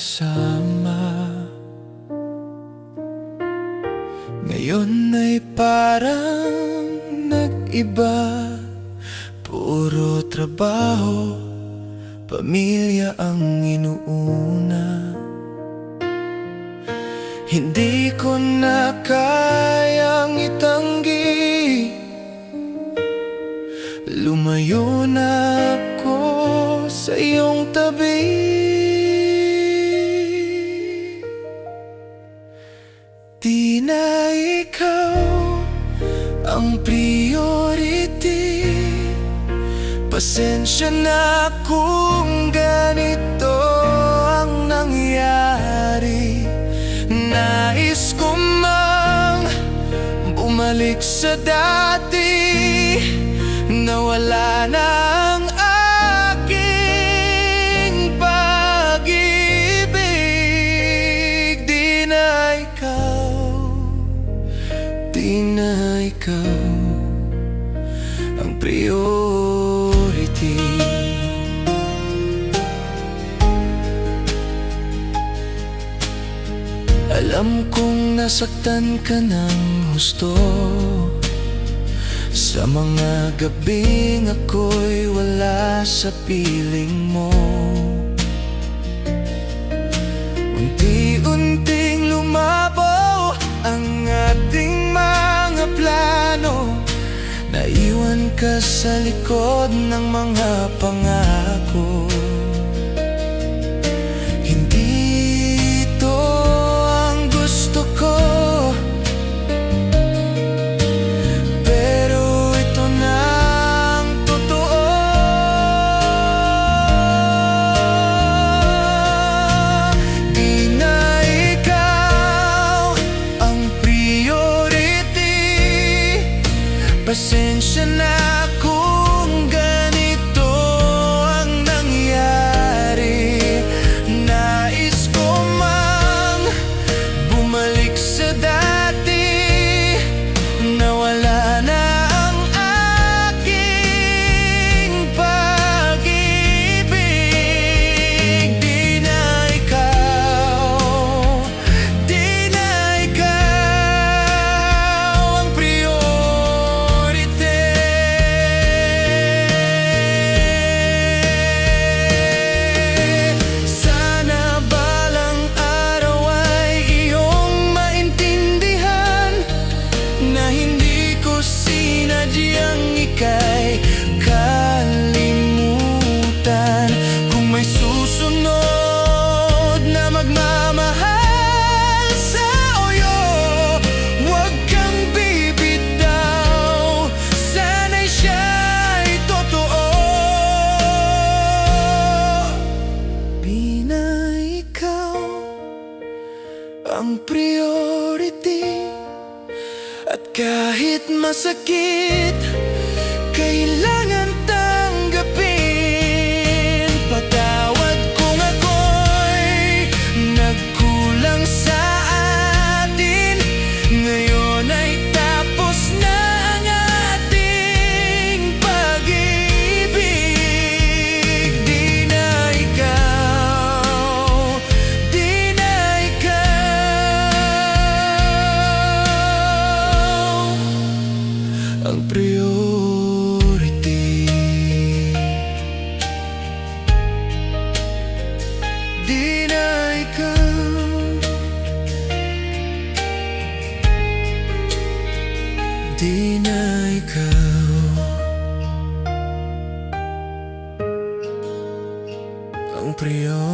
kasama. Ngayon ay parang nag-iba. Puro trabaho, pamilya ang inuuna. Hindi ko na kayang itanggi, lumayo na ako sa iyong tabi. Di na ikaw ang priority. Pasensya na kung ganito ang nangyari. Nais ko mang bumalik sa dati, nawala na ang aking pag-ibig. Di na ikaw ang priority. Alam kong nasaktan ka ng husto sa mga gabing ako'y wala sa piling mo. Unti-unting lumabo ang ating mga plano. Naiwan ka sa likod ng mga pangako. Hindi ito ang gusto ko, pero ito na ang totoo. Di na ikaw ang priority. Pasensya na kung ganito ang nangyari. Nais ko mang bumalik sa dati, nawala na ang aking pag-ibig. Di na ikaw ang priority. Sana balang araw ay iyong maintindihan na hindi ko sinadyang ika'y kalimutan. Kung may susunod na magmamahal sa iyo, huwag kang bibitaw. Sana'y siya'y totoo. Di na ikaw ang priority. At kahit masakit, kailangan tanggapin. Patawad kung ako'y nagkulang sa atin. Ngayon ay tapos na ang ating pag-ibig. Di na ikaw ang priority. Di na ikaw ang priority.